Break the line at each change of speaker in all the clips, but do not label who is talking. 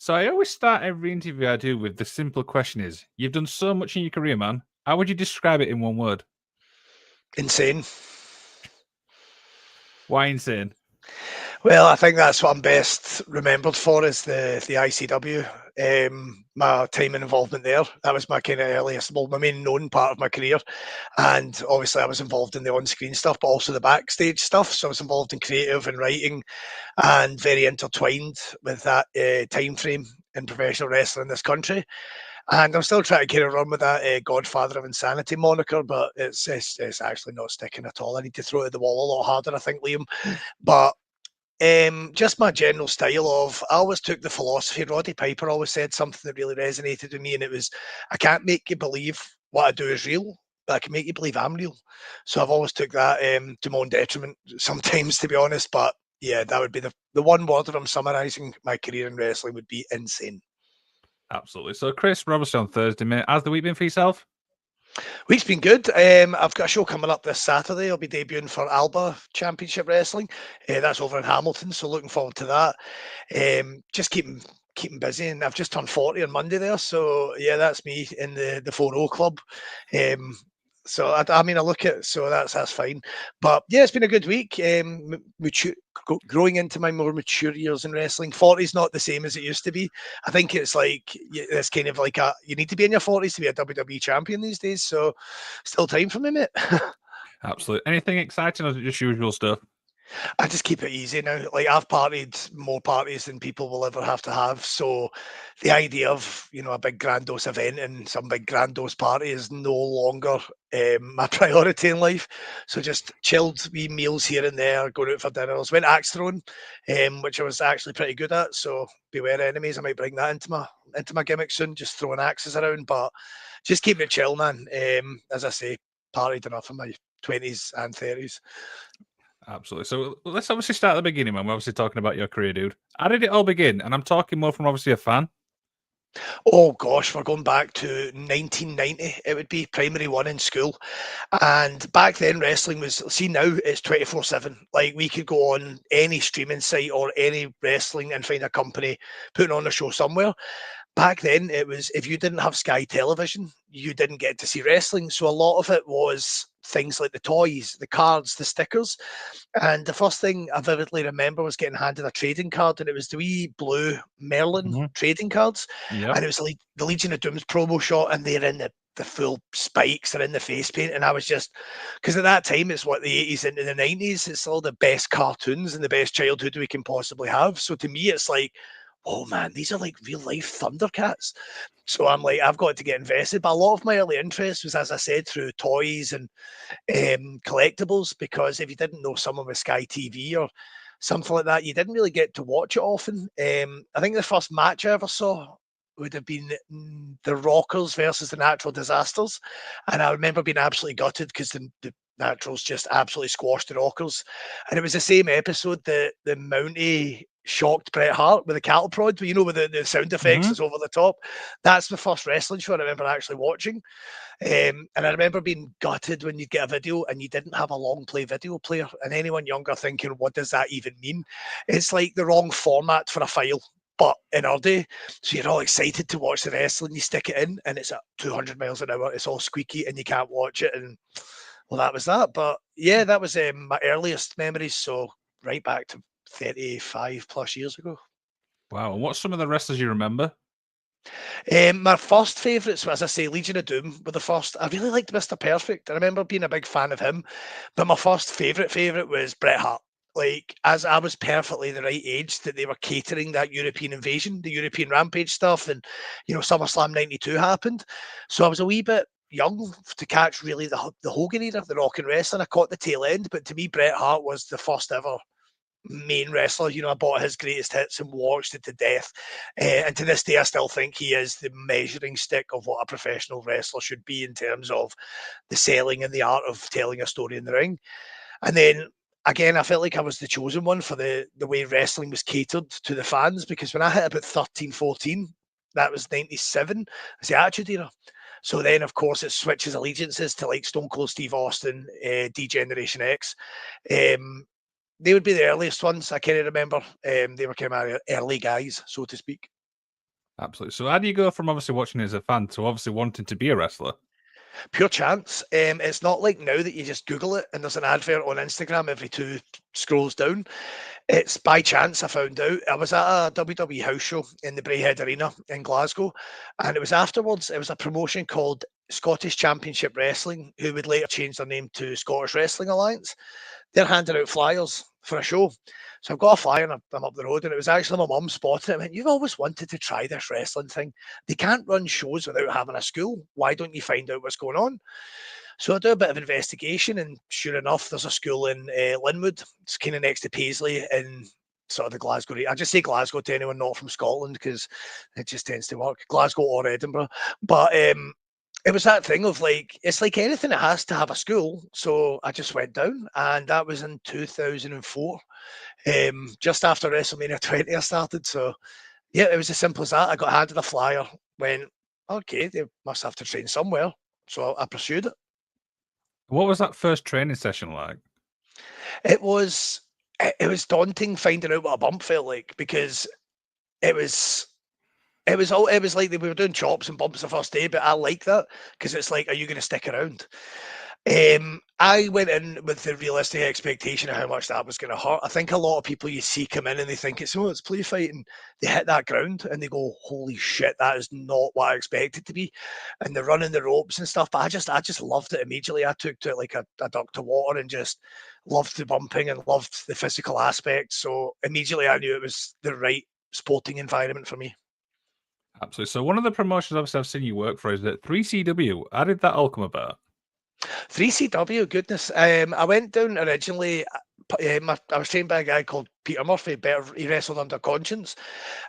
So I always start every interview I do with the simple question is, you've done so much in your career, man. How would you describe it in one word?
Insane.
Why insane?
Well, I think that's what I'm best remembered for is the ICW. My time and involvement there. That was my kind of earliest, well, my main known part of my career. And obviously, I was involved in the on-screen stuff, but also the backstage stuff. So I was involved in creative and writing, and very intertwined with that time frame in professional wrestling in this country. And I'm still trying to carry on with that Godfather of Insanity moniker, but it's actually not sticking at all. I need to throw it at the wall a lot harder, I think, Liam. But just my general style of, I always took the philosophy. Roddy Piper always said something that really resonated with me, and it was, I can't make you believe what I do is real, but I can make you believe I'm real. So I've always took that to my own detriment sometimes, to be honest. But yeah, that would be the one word that I'm summarising my career in wrestling would be insane.
Absolutely. So Chris, Robertson on Thursday, mate. How's the week been for yourself?
Week's been good. I've got a show coming up this Saturday. I'll be debuting for Alba Championship Wrestling. That's over in Hamilton, so looking forward to that. Just keeping busy, and I've just turned 40 on Monday there. So yeah, that's me in the 4-0 club. Um, so I mean, I look at so that's fine. But yeah, it's been a good week. Growing into my more mature years in wrestling. 40 is not the same as it used to be. I think it's like it's kind of like you need to be in your 40s to be a WWE champion these days. So still time for me, mate.
Absolutely. Anything exciting or is it just usual stuff?
I just keep it easy now. Like I've partied more parties than people will ever have to have. So the idea of, a big grandiose event and some big grandiose party is no longer my priority in life. So just chilled wee meals here and there, going out for dinners. Went axe throwing, which I was actually pretty good at. So beware enemies. I might bring that into my gimmick soon, just throwing axes around. But just keeping it chill, man. As I say, partied enough in my 20s and 30s.
Absolutely. So let's obviously start at the beginning, man. We're obviously talking about your career, dude. How did it all begin? And I'm talking more from obviously a fan.
Oh gosh, we're going back to 1990. It would be primary one in school. And back then, wrestling was, see, now it's 24/7. Like we could go on any streaming site or any wrestling and find a company putting on a show somewhere. Back then, it was if you didn't have Sky Television, you didn't get to see wrestling. So a lot of it was things like the toys, the cards, the stickers. And the first thing I vividly remember was getting handed a trading card, and it was the wee blue Merlin
Mm-hmm.
trading cards.
Yep.
And it was like the Legion of Doom's promo shot, and they're in the full spikes, they're in the face paint. And I was just, because at that time, it's what the 80s into the 90s, it's all the best cartoons and the best childhood we can possibly have. So to me, it's like, oh man, these are like real life Thundercats. So I'm like, I've got to get invested. But a lot of my early interest was, as I said, through toys and collectibles, because if you didn't know someone with Sky TV or something like that, you didn't really get to watch it often. I think the first match I ever saw would have been the Rockers versus the Natural Disasters, and I remember being absolutely gutted because the Naturals just absolutely squashed the Rockers, and it was the same episode that the Mountie shocked Bret Hart with the cattle prod, with the sound effects
Mm-hmm.
is over the top. That's the first wrestling show I remember actually watching. And I remember being gutted when you'd get a video and you didn't have a long play video player. And anyone younger thinking, what does that even mean? It's like the wrong format for a file, but in our day. So you're all excited to watch the wrestling, you stick it in, and it's at 200 miles an hour. It's all squeaky and you can't watch it. And well, that was that. But yeah, that was my earliest memories. So right back to 35 plus years ago.
Wow. And what's some of the wrestlers you remember?
My first favourites, as I say, Legion of Doom were the first. I really liked Mr. Perfect. I remember being a big fan of him. But my first favourite was Bret Hart. Like, as I was perfectly the right age that they were catering that European invasion, the European Rampage stuff, and, SummerSlam 92 happened. So I was a wee bit young to catch really the Hogan era, the rock and wrestling. I caught the tail end, but to me, Bret Hart was the first ever main wrestler. I bought his greatest hits and watched it to death. And to this day, I still think he is the measuring stick of what a professional wrestler should be in terms of the selling and the art of telling a story in the ring. And then again, I felt like I was the chosen one for the way wrestling was catered to the fans, because when I hit about 13, 14, that was 97, it's the Attitude Era. So then, of course, it switches allegiances to like Stone Cold Steve Austin, D Generation X. Um, they would be the earliest ones I kind of remember. They were kind of early guys, so to speak.
Absolutely. So how do you go from obviously watching as a fan to obviously wanting to be a wrestler?
Pure chance. It's not like now that you just Google it and there's an advert on Instagram every two scrolls down. It's by chance I found out. I was at a WWE house show in the Braehead Arena in Glasgow, and it was afterwards. It was a promotion called Scottish Championship Wrestling, who would later change their name to Scottish Wrestling Alliance. They're handing out flyers for a show. So I've got a flyer and I'm up the road, and it was actually my mum spotted it. I went, "You've always wanted to try this wrestling thing. They can't run shows without having a school. Why don't you find out what's going on?" So I do a bit of investigation, and sure enough, there's a school in Linwood. It's kind of next to Paisley in sort of the Glasgow region. I just say Glasgow to anyone not from Scotland because it just tends to work. Glasgow or Edinburgh. But it was that thing of like, it's like anything, it has to have a school. So I just went down, and that was in 2004, just after WrestleMania 20 I started. So yeah, it was as simple as that. I got handed a flyer, went, okay, they must have to train somewhere. So I pursued it.
What was that first training session like?
It was it was daunting finding out what a bump felt like because it was it was like we were doing chops and bumps the first day, but I like that because it's like, are you going to stick around? I went in with the realistic expectation of how much that was going to hurt. I think a lot of people you see come in and they think it's play fighting. They hit that ground and they go, holy shit, that is not what I expected to be. And they're running the ropes and stuff. But I just loved it immediately. I took to it like a duck to water and just loved the bumping and loved the physical aspect. So immediately I knew it was the right sporting environment for me.
Absolutely. So one of the promotions obviously I've seen you work for is that 3CW. How did that all come about?
3CW, goodness. I went down originally. I was trained by a guy called Peter Murphy. Better, he wrestled under Conscience,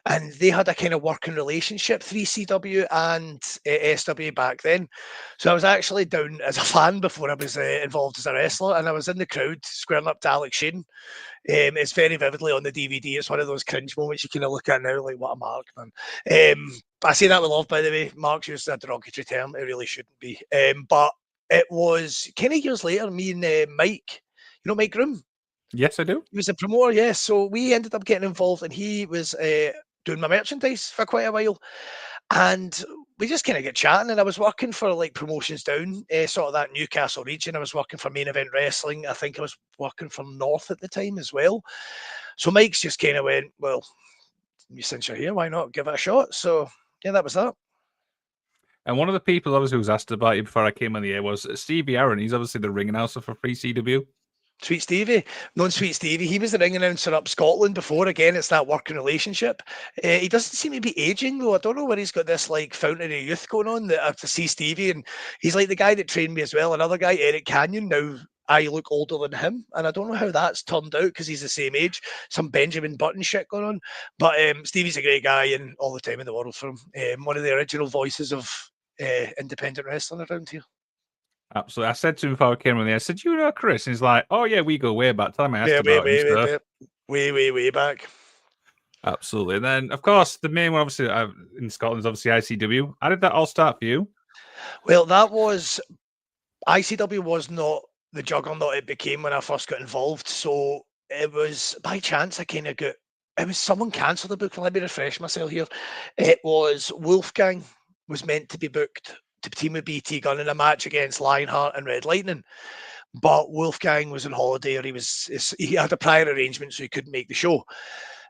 and they had a kind of working relationship, 3CW and SW back then. So I was actually down as a fan before I was involved as a wrestler, and I was in the crowd squaring up to Alex Shane. It's very vividly on the DVD. It's one of those cringe moments you kind of look at now, like, what a mark, man. I say that with love, by the way. Mark's used a derogatory term. It really shouldn't be. But it was kind of years later, me and Mike, Mike Groom,
Yes, I do.
he was a promoter, yes. So we ended up getting involved, and he was doing my merchandise for quite a while. And we just kind of get chatting, and I was working for like promotions down, sort of that Newcastle region. I was working for Main Event Wrestling. I think I was working for North at the time as well. So Mike's just kind of went, well, since you're here, why not give it a shot? So yeah, that was that.
And one of the people obviously who was asked about you before I came on the air was Stevie Aaron. He's obviously the ring announcer for 3CW.
Sweet Stevie, known Sweet Stevie. He was the ring announcer up Scotland before. Again, it's that working relationship. He doesn't seem to be aging though. I don't know where he's got this like fountain of youth going on. That I have to see Stevie, and he's like the guy that trained me as well. Another guy, Eric Canyon. Now I look older than him, and I don't know how that's turned out because he's the same age. Some Benjamin Button shit going on, but Stevie's a great guy and all the time in the world for him. One of the original voices of independent wrestling around here.
Absolutely. I said to him before I came on the air, I said, you know Chris? And he's like, oh, yeah, we go way back. Tell him I asked
Yeah, way,
about him,
way, way,
sir.
way back.
Absolutely. And then, of course, the main one, obviously, in Scotland is obviously ICW. How did that all start for you?
Well, that was ICW was not the juggernaut it became when I first got involved. So it was by chance I kind of got. It was someone cancelled the book. Let me refresh myself here. It was Wolfgang was meant to be booked to team with BT Gun in a match against Lionheart and Red Lightning, but Wolfgang was on holiday or he had a prior arrangement so he couldn't make the show.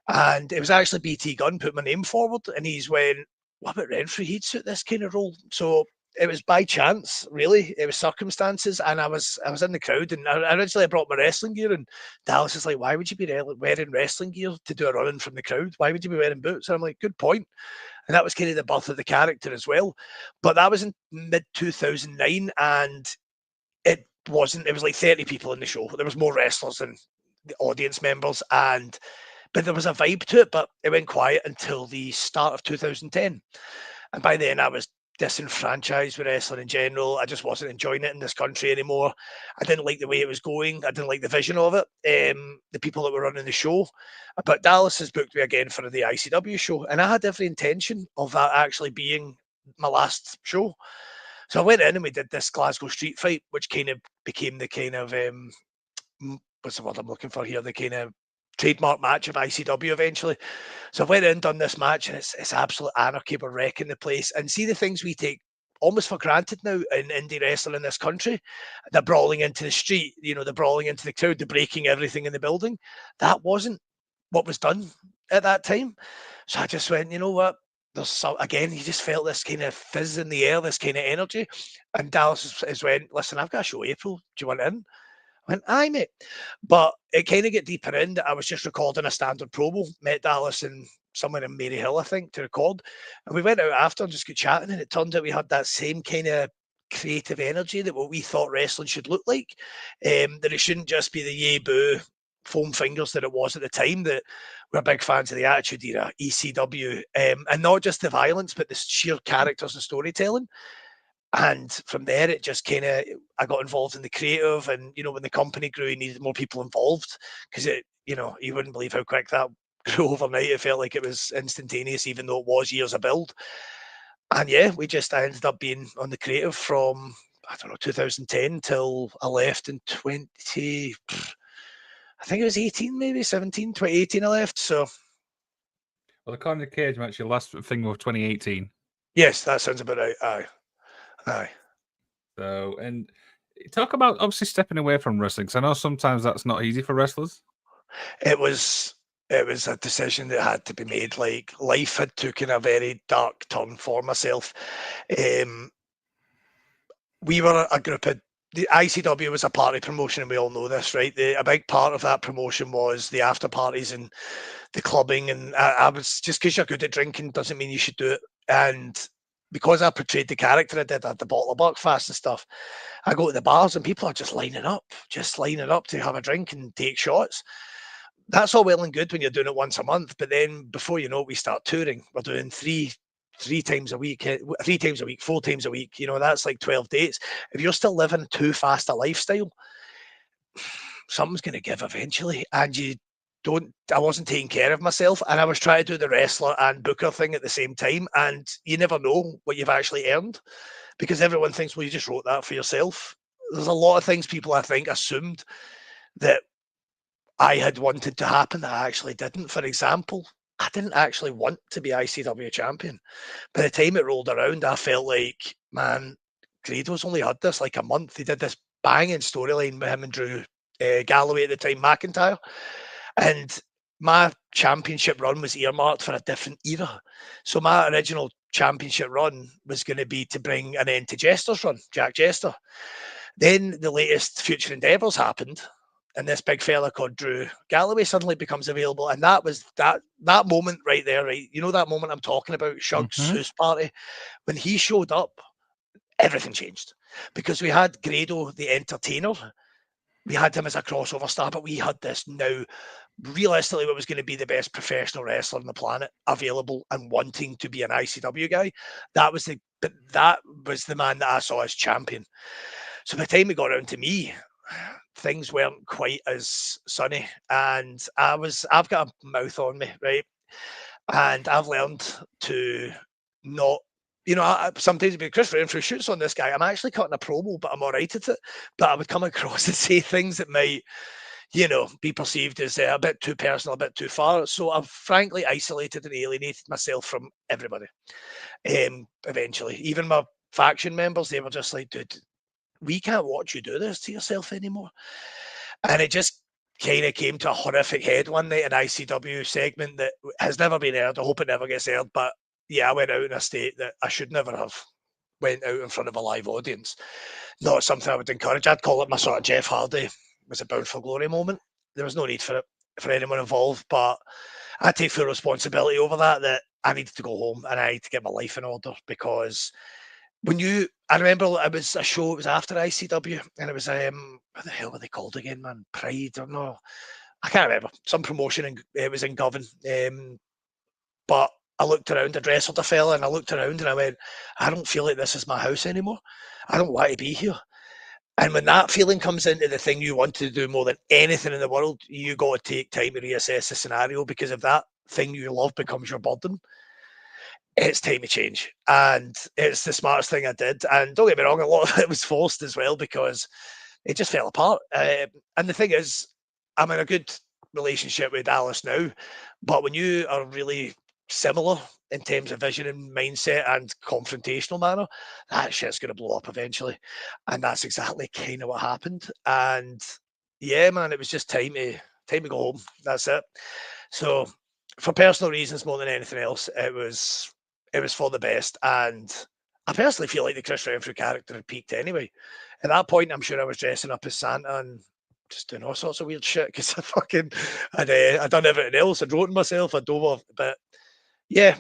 And it was actually BT Gun put my name forward, and he's went, "What about Renfrew? He'd suit this kind of role." So it was by chance, really. It was circumstances, and I was in the crowd, and I originally brought my wrestling gear, and Dallas is like, "Why would you be wearing wrestling gear to do a run in from the crowd? Why would you be wearing boots?" And I'm like, "Good point." And that was kind of the birth of the character as well. But that was in mid 2009, and it wasn't. It was like 30 people in the show. There was more wrestlers than the audience members, and but there was a vibe to it, but it went quiet until the start of 2010. And by then I was disenfranchised with wrestling in general. I just wasn't enjoying it in this country anymore. I didn't like the way it was going. I didn't like the vision of it. The people that were running the show. But Dallas has booked me again for the ICW show. And I had every intention of that actually being my last show. So I went in and we did this Glasgow street fight, which kind of became the kind of what's the word I'm looking for here? The kind of trademark match of ICW eventually. So I went in, done this match, and it's absolute anarchy. We're wrecking the place. And see the things we take almost for granted now in indie wrestling in this country, the brawling into the street, the brawling into the crowd, the breaking everything in the building. That wasn't what was done at that time. So I just went, you know what? There's some, again, you just felt this kind of fizz in the air, this kind of energy. And Dallas has went, listen, I've got a show April. Do you want in? I went, aye, mate. But it kind of get deeper in that I was just recording a standard promo, met Dallas in somewhere in Maryhill, I think, to record. And we went out after and just got chatting, and it turned out we had that same kind of creative energy that what we thought wrestling should look like. That it shouldn't just be the yay boo foam fingers that it was at the time, that we're big fans of the Attitude Era, ECW, and not just the violence, but the sheer characters and storytelling. And from there, it just kind of, I got involved in the creative, and when the company grew, you needed more people involved because you wouldn't believe how quick that grew overnight. It felt like it was instantaneous, even though it was years of build. And yeah, I ended up being on the creative from, I don't know, 2010 till I left in 20, I think it was 18, maybe 17, 2018 I left. So.
Well, according to Cage match, your last thing was 2018.
Yes, that sounds about right. Aye. Aye.
So, and talk about obviously stepping away from wrestling, because I know sometimes that's not easy for wrestlers.
It was a decision that had to be made. Like, life had taken a very dark turn for myself. We were a group of, the ICW was a party promotion, and we all know this, right? A big part of that promotion was the after parties and the clubbing. And I was, just because you're good at drinking doesn't mean you should do it. And because I portrayed the character I did, at the bottle of Buckfast and stuff, I go to the bars and people are just lining up to have a drink and take shots. That's all well and good when you're doing it once a month, but then before you know it, we start touring. We're doing three times a week, 3 times a week, 4 times a week. That's like 12 dates. If you're still living too fast a lifestyle, something's going to give eventually. And I wasn't taking care of myself, and I was trying to do the wrestler and booker thing at the same time. And you never know what you've actually earned, because everyone thinks, well, you just wrote that for yourself. There's a lot of things people, I think, assumed that I had wanted to happen that I actually didn't. For example, I didn't actually want to be ICW champion. By the time it rolled around, I felt like, man, Grado's only had this like a month. He did this banging storyline with him and Drew Galloway at the time, McIntyre. And my championship run was earmarked for a different era. So my original championship run was going to be to bring an end to Jester's run, Jack Jester. Then the latest Future Endeavours happened, and this big fella called Drew Galloway suddenly becomes available. And that was that moment right there, right? You know that moment I'm talking about, Shug's house party? When he showed up, everything changed. Because we had Grado, the entertainer. We had him as a crossover star, but we had this now, realistically, what was going to be the best professional wrestler on the planet available and wanting to be an ICW guy. That was the man that I saw as champion. So by the time it got around to me, things weren't quite as sunny, and I've got a mouth on me, right? And I've learned to not, sometimes be Chris Renfrew shoots on this guy. I'm actually cutting a promo, but I'm all right at it. But I would come across and say things that might, be perceived as a bit too personal, a bit too far. So I've frankly isolated and alienated myself from everybody. Eventually, even my faction members, they were just like, dude, we can't watch you do this to yourself anymore. And it just kind of came to a horrific head one night, an ICW segment that has never been aired. I hope it never gets aired. But yeah, I went out in a state that I should never have went out in front of a live audience. Not something I would encourage. I'd call it my sort of Jeff Hardy was a Bound for Glory moment. There was no need for it for anyone involved, but I take full responsibility over that I needed to go home and I need to get my life in order, because I remember it was a show, it was after ICW, and it was, what the hell were they called again, man? Pride or no? I can't remember. Some promotion, and it was in Govan. But I looked around, I wrestled a fella, and I looked around and I went, I don't feel like this is my house anymore. I don't want to be here. And when that feeling comes into the thing you want to do more than anything in the world, you got to take time to reassess the scenario, because if that thing you love becomes your burden, it's time to change. And it's the smartest thing I did. And don't get me wrong, a lot of it was forced as well, because it just fell apart. And the thing is, I'm in a good relationship with Dallas now, but when you are really similar in terms of vision and mindset and confrontational manner, that shit's going to blow up eventually. And that's exactly kind of what happened. And yeah, man, it was just time to go home. That's it. So for personal reasons more than anything else, it was for the best. And I personally feel like the Chris Renfrew character had peaked anyway. At that point, I'm sure I was dressing up as Santa and just doing all sorts of weird shit because I'd done everything else. I'd written myself, I'd over, but yeah,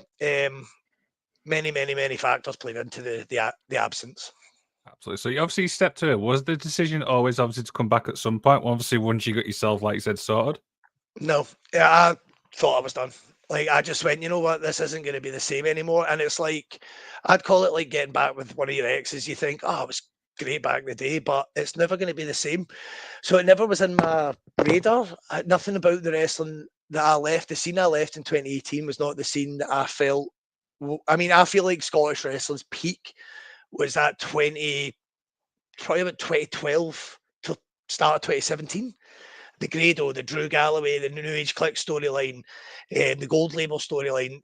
many factors played into the absence.
Absolutely. So you obviously stepped away. Was the decision always obviously to come back at some point? Obviously, once you got yourself, like you said, sorted.
No, yeah, I thought I was done. Like I just went, you know what, this isn't going to be the same anymore. And it's like I'd call it like getting back with one of your exes. You think, oh, it was great back in the day, but it's never going to be the same. So it never was in my radar. Nothing about the wrestling that I left. The scene I left in 2018 was not the scene that I felt. I mean, I feel like Scottish wrestling's peak was that probably about 2012 to start of 2017. The Grado, the Drew Galloway, the New Age Click storyline, the Gold Label storyline.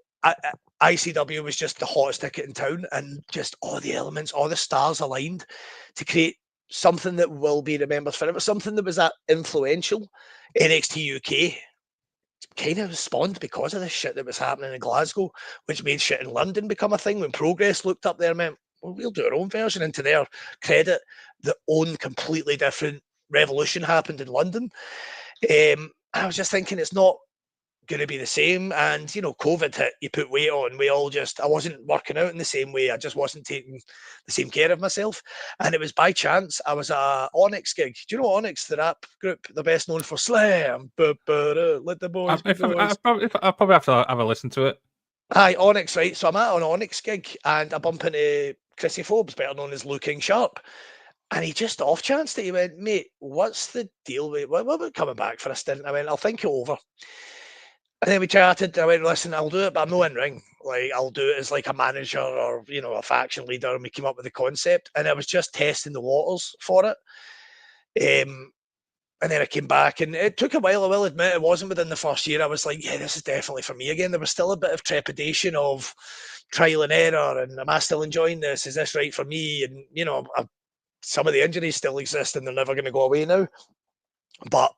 ICW was just the hottest ticket in town, and just all the elements, all the stars aligned to create something that will be remembered forever, something that was that influential. NXT UK kind of spawned because of this shit that was happening in Glasgow, which made shit in London become a thing. When Progress looked up there, meant, well, we'll do our own version. And to their credit, the own completely different revolution happened in London. I was just thinking it's not going to be the same. And, you know, COVID hit, you put weight on. I wasn't working out in the same way. I just wasn't taking the same care of myself. And it was by chance, I was at a Onyx gig. Do you know Onyx, the rap group? They're best known for Slam. Let the boys be boys.
I'll probably have to have a listen to it.
Aye, Onyx, right? So I'm at an Onyx gig and I bump into Chrissy Forbes, better known as Looking Sharp. And he just off chanced it. He went, mate, what's the deal with what about coming back for a stint? I went, I'll think it over. And then we chatted. I went, listen, I'll do it, but I'm no in ring. Like, I'll do it as like a manager or, you know, a faction leader. And we came up with the concept. And I was just testing the waters for it. And then I came back and it took a while. I will admit it wasn't within the first year. I was like, yeah, this is definitely for me again. There was still a bit of trepidation of trial and error. And am I still enjoying this? Is this right for me? And, you know, some of the injuries still exist and they're never going to go away now. But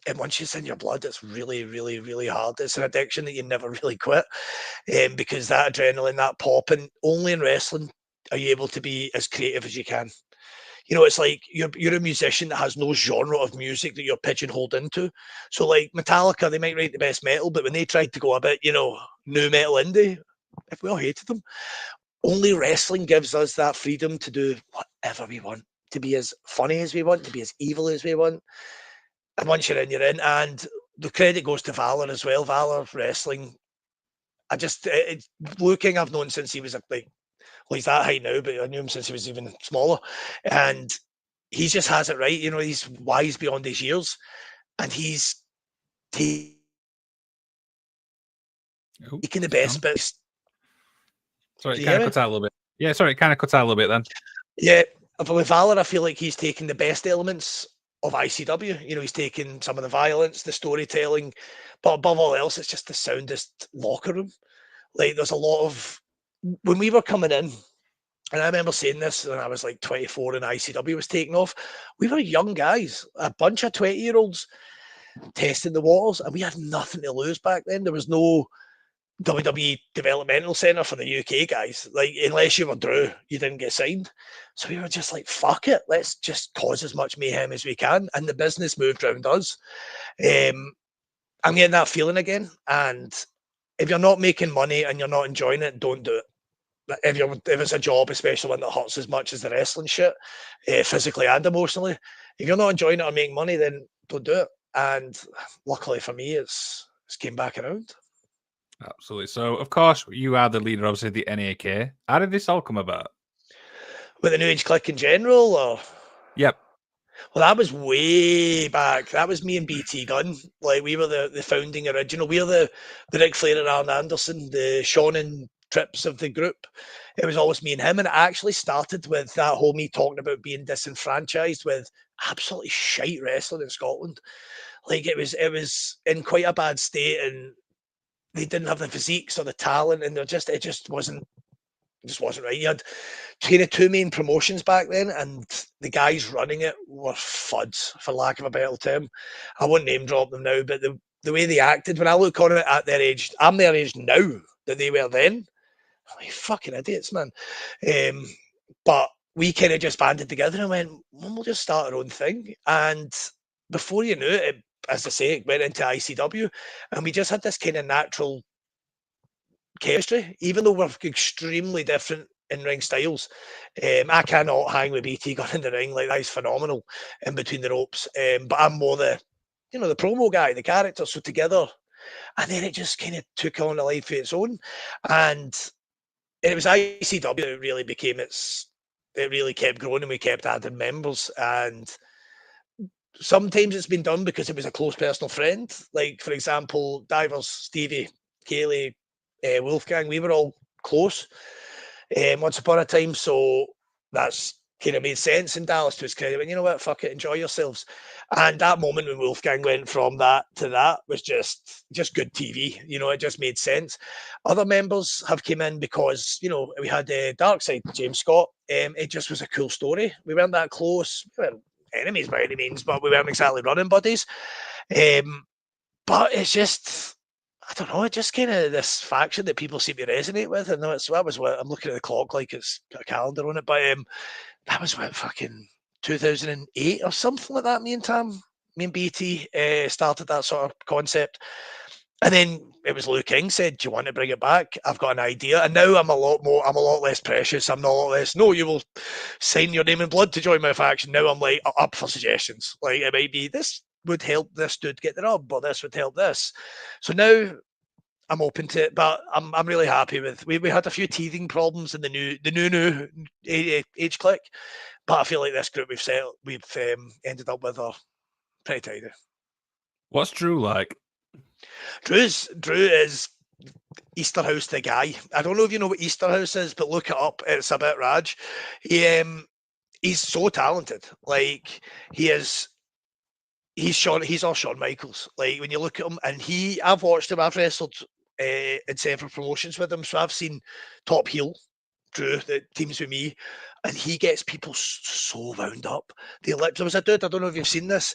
and once it's in your blood, it's really hard. It's an addiction that you never really quit, because that adrenaline, that pop, and only in wrestling are you able to be as creative as you can. You know, it's like you're a musician that has no genre of music that you're pigeonholed into. So, like Metallica, they might write the best metal, but when they tried to go a bit, you know, new metal indie, if we all hated them, only wrestling gives us that freedom to do whatever we want, to be as funny as we want, to be as evil as we want. And once you're in, you're in. And the credit goes to Valor as well. Valor Wrestling. Looking, I've known since he was like, well, he's that high now, but I knew him since he was even smaller. And he just has it right. You know, he's wise beyond his years. And he's taking the best bits.
Sorry, it kind of cut out a little bit. Yeah, sorry, it kind of cut out a little bit then.
Yeah, with Valor, I feel like he's taking the best elements of ICW. You know, he's taking some of the violence, the storytelling, but above all else, it's just the soundest locker room. Like, there's a lot of when we were coming in, and I remember saying this when I was like 24 and ICW was taking off. We were young guys, a bunch of 20-year-olds testing the waters, and we had nothing to lose back then. There was no WWE developmental center for the UK guys. Like, unless you were Drew, you didn't get signed. So we were just like, fuck it, let's just cause as much mayhem as we can. And the business moved around us. I'm getting that feeling again. And if you're not making money and you're not enjoying it, don't do it. If it's a job, especially one that hurts as much as the wrestling shit, physically and emotionally, if you're not enjoying it or making money, then don't do it. And luckily for me, it's came back around.
Absolutely. So, of course, you are the leader, obviously, of the NAK. How did this all come about?
With the New Age Click in general, or?
Yep.
Well, that was way back. That was me and BT Gunn. Like, we were the founding original. We were the Ric Flair and Arn Anderson, the Shonen trips of the group. It was always me and him. And it actually started with that whole me talking about being disenfranchised with absolutely shite wrestling in Scotland. Like it was in quite a bad state, and they didn't have the physiques or the talent, and it just wasn't right. You had kind of two main promotions back then, and the guys running it were fuds, for lack of a better term. I won't name drop them now, but the way they acted, when I look on it at their age, I'm their age now that they were then. I'm like, fucking idiots, man. Um, but we kind of just banded together and went, well, we'll just start our own thing. And before you knew it, as I say, it went into ICW, and we just had this kind of natural chemistry, even though we're extremely different in ring styles. I cannot hang with BT gun in the ring, like that is phenomenal in between the ropes. But I'm more the promo guy, the character. So together, and then it just kind of took on a life of its own, and it was ICW that really became its. It really kept growing, and we kept adding members. And sometimes it's been done because it was a close personal friend. Like for example, Divers, Stevie, Kaylee, Wolfgang. We were all close once upon a time, so that's kind of made sense in Dallas to us. Kind of, you know what, fuck it, enjoy yourselves. And that moment when Wolfgang went from that to that was just good TV. It just made sense. Other members have came in because we had Dark Side, James Scott. It just was a cool story. We weren't that close. We weren't enemies by any means, but we weren't exactly running buddies. But it's just I don't know, it just kind of this faction that people seem to resonate with. And that was what I'm looking at the clock like it's got a calendar on it. But that was what fucking 2008 or something like that. Me and BT started that sort of concept. And then it was Lou King said, "Do you want to bring it back? I've got an idea." And now I'm a lot less precious. I'm not a lot less. No, you will sign your name in blood to join my faction. Now I'm like up for suggestions. Like it might be this would help this dude get the rub, or this would help this. So now I'm open to it, but I'm really happy with. We had a few teething problems in the new age click, but I feel like this group we've ended up with are pretty tidy.
What's Drew like?
Drew is Easterhouse the guy. I don't know if you know what Easterhouse is, but look it up. It's a bit Raj. He's so talented. Like he is. He's all Shawn Michaels. Like when you look at him, and I've watched him. I've wrestled in several promotions with him, so I've seen Top Heel Drew that teams with me, and he gets people so wound up. There was a dude. I don't know if you've seen this.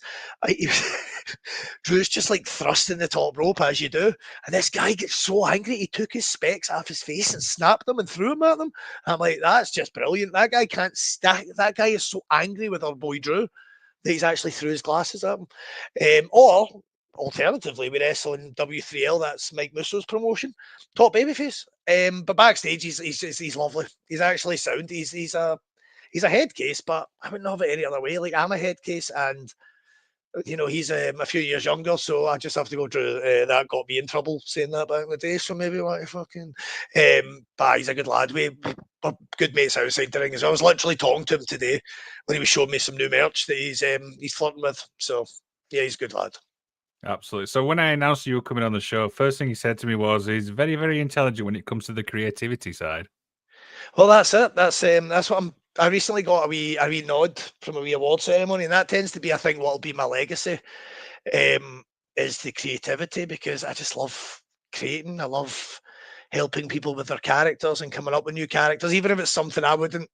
Drew's just like thrusting the top rope as you do, and this guy gets so angry he took his specs off his face and snapped them and threw them at them. I'm like, that's just brilliant. That guy can't stack. That guy is so angry with our boy Drew that he's actually threw his glasses at him. Or alternatively, we wrestle in W3L. That's Mike Musso's promotion, top babyface. But backstage, he's lovely. He's actually sound. He's a head case, but I wouldn't have it any other way. Like I'm a head case, and he's a few years younger, so I just have to go through. That got me in trouble saying that back in the day, so maybe what fucking. But he's a good lad. We're good mates outside the ring as well. I was literally talking to him today when he was showing me some new merch that he's flirting with. So yeah, he's a good lad.
Absolutely. So when I announced you were coming on the show, first thing he said to me was he's very, very intelligent when it comes to the creativity side.
Well, that's it. That's what I recently got a wee nod from a wee award ceremony, and that tends to be, I think, what'll be my legacy. Is the creativity, because I just love creating. I love helping people with their characters and coming up with new characters, even if it's something I wouldn't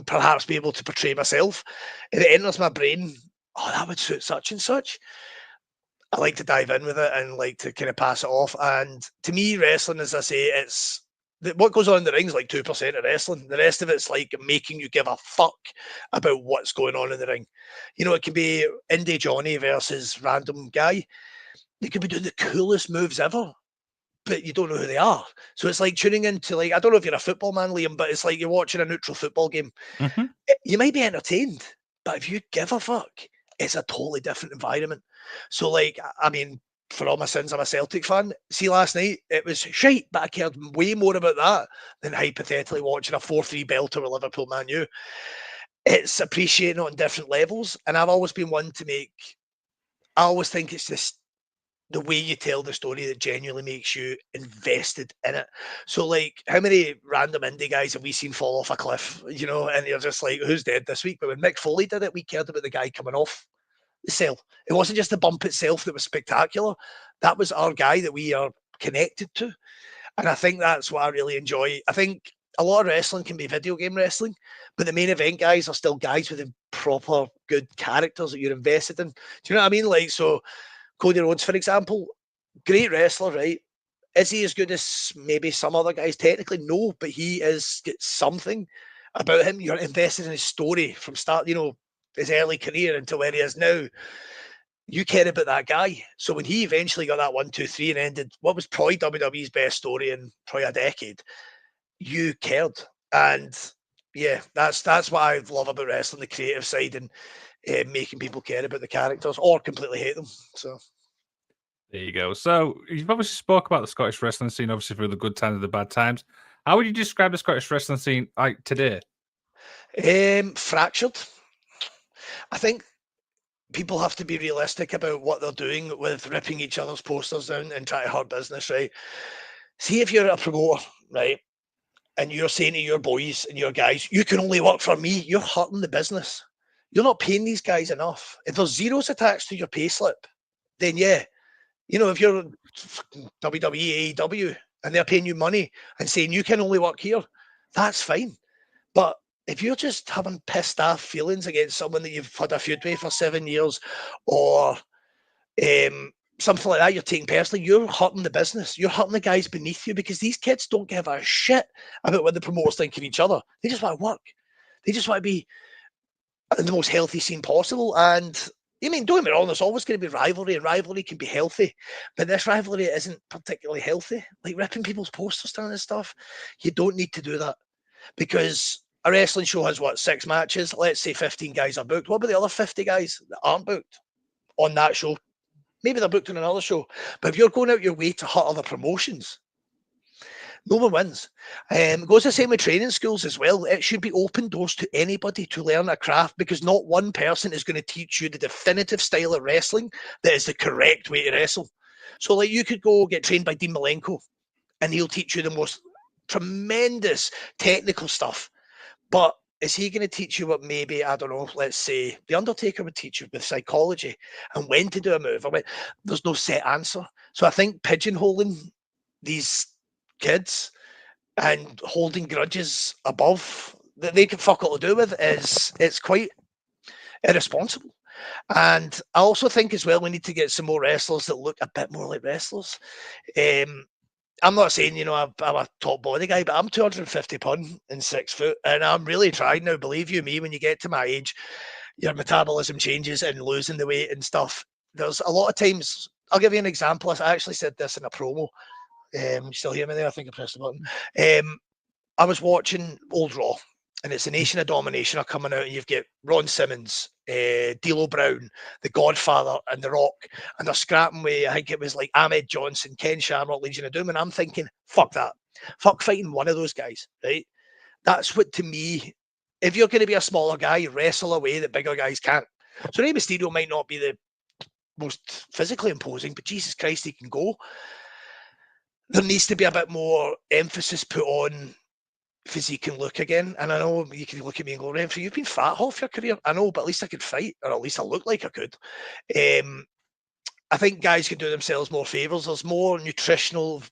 perhaps be able to portray myself. If it enters my brain, oh, that would suit such and such. I like to dive in with it and like to kind of pass it off. And to me, wrestling, as I say, it's what goes on in the ring is like 2% of wrestling. The rest of it's like making you give a fuck about what's going on in the ring. It can be Indie Johnny versus random guy. They could be doing the coolest moves ever, but you don't know who they are. So it's like tuning into, like, I don't know if you're a football man, Liam, but it's like you're watching a neutral football game.
Mm-hmm.
You might be entertained, but if you give a fuck, it's a totally different environment. So, like, I mean, for all my sins, I'm a Celtic fan. See, last night it was shite, but I cared way more about that than hypothetically watching a 4-3 belter with Liverpool Man U. It's appreciating it on different levels, and I've always been one to make. I always think it's just the way you tell the story that genuinely makes you invested in it. So, like, how many random indie guys have we seen fall off a cliff? And you're just like, who's dead this week? But when Mick Foley did it, we cared about the guy coming off the sell. It wasn't just the bump itself that was spectacular. That was our guy that we are connected to. And I think that's what I really enjoy. I think a lot of wrestling can be video game wrestling, but the main event guys are still guys with the proper good characters that you're invested in. Do you know what I mean? Like, so Cody Rhodes, for example, great wrestler, right? Is he as good as maybe some other guys? Technically, no, but he is got something about him. You're invested in his story from start, his early career until where he is now. You care about that guy. So when he eventually got that 1, 2, 3 and ended what was probably WWE's best story in probably a decade, you cared. And yeah, that's what I love about wrestling, the creative side and making people care about the characters or completely hate them. So
There you go. So you've obviously spoke about the Scottish wrestling scene, obviously through the good times and the bad times. How would you describe the Scottish wrestling scene like today?
fractured. I think people have to be realistic about what they're doing with ripping each other's posters down and trying to hurt business, right? See if you're a promoter, right? And you're saying to your boys and your guys, you can only work for me, you're hurting the business. You're not paying these guys enough. If there's zeros attached to your payslip, then yeah, if you're WWE, AEW, and they're paying you money and saying you can only work here, that's fine. But if you're just having pissed off feelings against someone that you've had a feud with for 7 years, or something like that, you're taking personally, you're hurting the business. You're hurting the guys beneath you because these kids don't give a shit about what the promoters think of each other. They just want to work. They just want to be in the most healthy scene possible. And I mean, don't get me wrong, there's always going to be rivalry, and rivalry can be healthy. But this rivalry isn't particularly healthy. Like ripping people's posters down and stuff, you don't need to do that because a wrestling show has what, 6 matches? Let's say 15 guys are booked. What about the other 50 guys that aren't booked on that show? Maybe they're booked on another show. But if you're going out your way to hurt other promotions, no one wins. It goes the same with training schools as well. It should be open doors to anybody to learn a craft because not one person is going to teach you the definitive style of wrestling that is the correct way to wrestle. So, like, you could go get trained by Dean Malenko and he'll teach you the most tremendous technical stuff. But is he going to teach you what maybe, I don't know, let's say The Undertaker would teach you with psychology and when to do a move? There's no set answer. So I think pigeonholing these kids and holding grudges above that they can fuck all to do with it's quite irresponsible. And I also think as well we need to get some more wrestlers that look a bit more like wrestlers. I'm not saying, I'm a top body guy, but I'm 250 pound and 6 foot, and I'm really trying now. Believe you me, when you get to my age, your metabolism changes and losing the weight and stuff. There's a lot of times. I'll give you an example. I actually said this in a promo. You still hear me there? I think I pressed the button. I was watching Old Raw, and it's the Nation of Domination are coming out, and you've got Ron Simmons, D'Lo Brown, The Godfather, and The Rock, and they're scrapping with, I think it was like Ahmed Johnson, Ken Shamrock, Legion of Doom, and I'm thinking, fuck that. Fuck fighting one of those guys, right? That's what, to me, if you're going to be a smaller guy, wrestle away that bigger guys can't. So Rey Mysterio might not be the most physically imposing, but Jesus Christ, he can go. There needs to be a bit more emphasis put on physique and look again. And I know you can look at me and go, Renfrew, you've been fat half your career. I know, but at least I could fight, or at least I look like I could. I think guys can do themselves more favours. There's more nutritional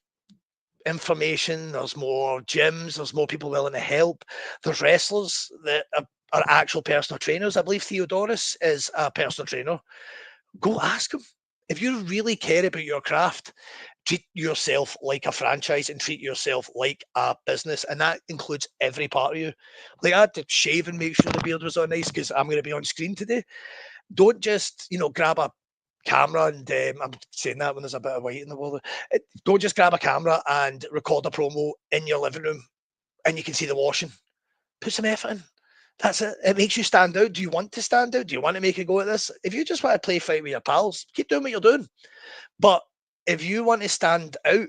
information. There's more gyms. There's more people willing to help. There's wrestlers that are actual personal trainers. I believe Theodorus is a personal trainer. Go ask him. If you really care about your craft, treat yourself like a franchise and treat yourself like a business. And that includes every part of you. Like I had to shave and make sure the beard was on nice because I'm going to be on screen today. Don't just, grab a camera and I'm saying that when there's a bit of white in the world. Don't just grab a camera and record a promo in your living room and you can see the washing. Put some effort in. That's it. It makes you stand out. Do you want to stand out? Do you want to make a go at this? If you just want to play fight with your pals, keep doing what you're doing. But if you want to stand out,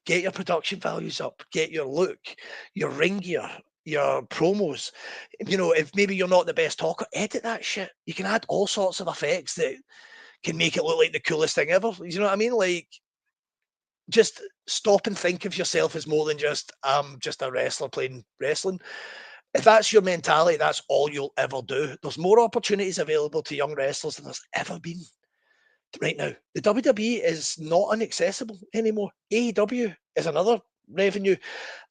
get your production values up, get your look, your ring gear, your promos. If maybe you're not the best talker, edit that shit. You can add all sorts of effects that can make it look like the coolest thing ever. You know what I mean? Like, just stop and think of yourself as more than just a wrestler playing wrestling. If that's your mentality, that's all you'll ever do. There's more opportunities available to young wrestlers than there's ever been right now. The WWE is not inaccessible anymore. AEW is another revenue.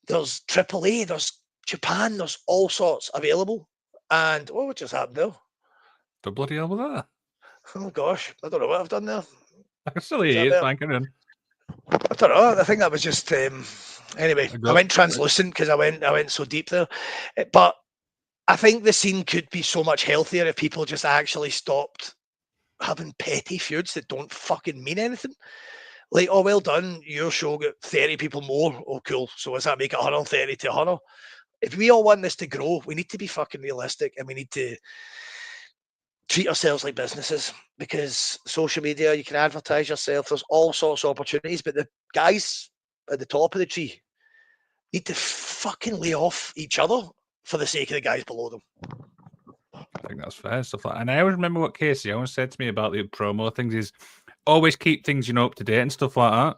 There's AAA, there's Japan, there's all sorts available. And what just happened there?
The bloody hell was that?
Oh gosh, I don't know what I've done there.
I can still
Is
hear
that
you. It's
better?
fine. Carry on.
I don't know. I think that was just anyway.
A
I
ghost.
went translucent because I went so deep there. But I think the scene could be so much healthier if people just actually stopped having petty feuds that don't fucking mean anything. Like, oh, well done, your show got 30 people more. Oh, cool. So does that make it 130 to 100? If we all want this to grow, we need to be fucking realistic and we need to treat ourselves like businesses because social media, you can advertise yourself. There's all sorts of opportunities, but the guys at the top of the tree need to fucking lay off each other for the sake of the guys below them.
I think that's fair. Stuff like, and I always remember what Casey always said to me about the promo things is always keep things up to date and stuff like that.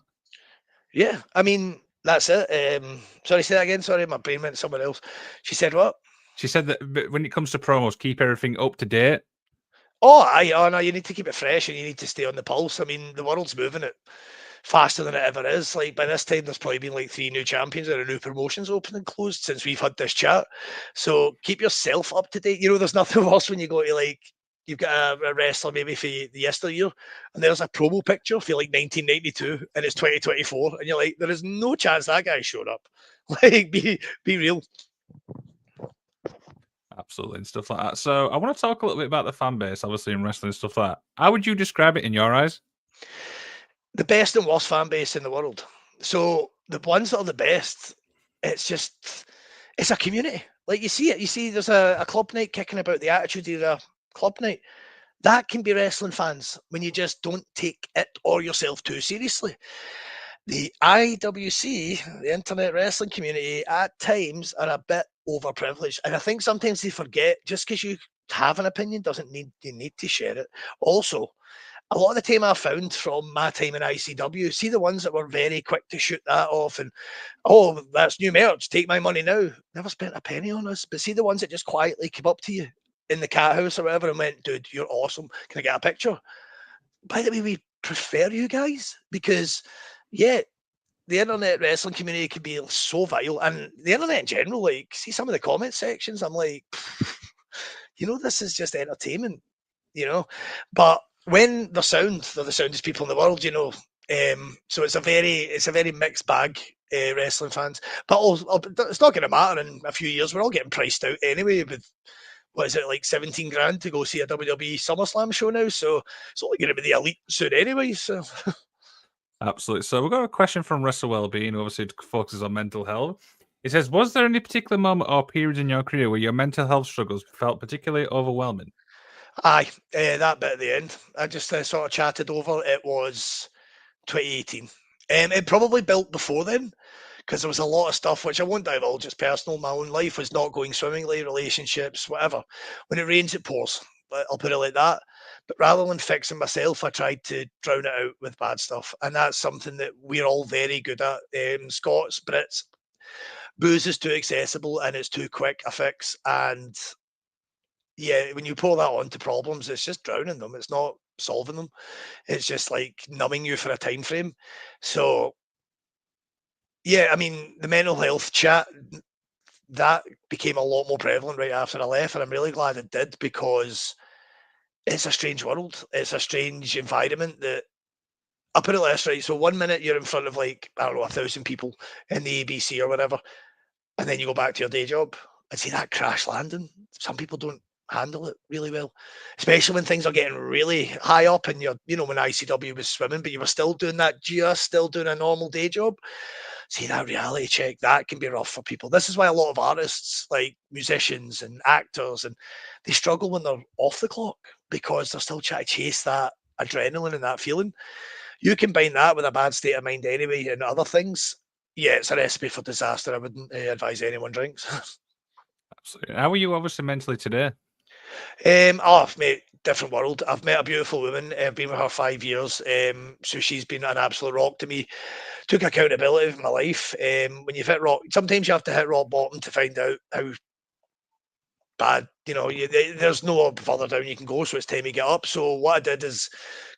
Yeah, I mean, that's it. Sorry, say that again. Sorry, my brain went somewhere else. She said what?
She said that when it comes to promos, keep everything up to date.
Oh, no, you need to keep it fresh and you need to stay on the pulse. I mean, the world's moving it faster than it ever is. Like by this time, there's probably been like 3 new champions or new promotions open and closed since we've had this chat. So keep yourself up to date. There's nothing worse when you go to like you've got a wrestler maybe for the yesteryear, and there's a promo picture for like 1992, and it's 2024, and you're like, there is no chance that guy showed up. Like, be real.
Absolutely, and stuff like that. So I want to talk a little bit about the fan base, obviously in wrestling and stuff like that. How would you describe it in your eyes?
The best and worst fan base in the world. So the ones that are the best, it's just it's a community. Like you see it. You see there's a club night kicking about the attitude era club night. That can be wrestling fans when you just don't take it or yourself too seriously. The IWC, the internet wrestling community, at times are a bit overprivileged. And I think sometimes they forget just because you have an opinion doesn't mean you need to share it. Also, a lot of the time I found from my time in ICW, see the ones that were very quick to shoot that off and, oh, that's new merch, take my money now. Never spent a penny on us. But see the ones that just quietly came up to you in the cat house or whatever and went, dude, you're awesome. Can I get a picture? By the way, we prefer you guys because, yeah, the internet wrestling community can be so vile and the internet in general, like, see some of the comment sections, I'm like, this is just entertainment, you know. But when they're the soundest people in the world, so it's a very mixed bag, wrestling fans. But it's not going to matter in a few years. We're all getting priced out anyway. With what is it like 17 grand to go see a WWE SummerSlam show now? So it's only going to be the elite soon anyway. So
Absolutely. So we've got a question from Russell Wellbeing, who obviously focuses on mental health. It says, was there any particular moment or period in your career where your mental health struggles felt particularly overwhelming?
aye, that bit at the end, I just sort of chatted over. It was 2018. It probably built before then because there was a lot of stuff which I won't divulge. It's personal. My own life was not going swimmingly, relationships, whatever. When it rains, it pours. I'll put it like that. But rather than fixing myself, I tried to drown it out with bad stuff, and that's something that we're all very good at. Scots, Brits, booze is too accessible and it's too quick a fix. And yeah, when you pull that onto problems, it's just drowning them. It's not solving them. It's just like numbing you for a time frame. So yeah, I mean, the mental health chat, that became a lot more prevalent right after I left, and I'm really glad it did because it's a strange world. It's a strange environment that I'll put it this right. So 1 minute you're in front of like, I don't know, 1,000 people in the ABC or whatever, and then you go back to your day job and see that crash landing. Some people don't handle it really well, especially when things are getting really high up and when ICW was swimming, but you were still doing that, just still doing a normal day job. See that reality check, that can be rough for people. This is why a lot of artists, like musicians and actors, and they struggle when they're off the clock because they're still trying to chase that adrenaline and that feeling. You combine that with a bad state of mind anyway and other things, yeah, it's a recipe for disaster. I wouldn't advise anyone drinks.
Absolutely. How are you obviously mentally today?
Mate, different world. I've met a beautiful woman. I've been with her 5 years. So she's been an absolute rock to me. Took accountability of my life. When you've hit rock, sometimes you have to hit rock bottom to find out how bad. There's no further down you can go, so it's time to get up. So what I did is,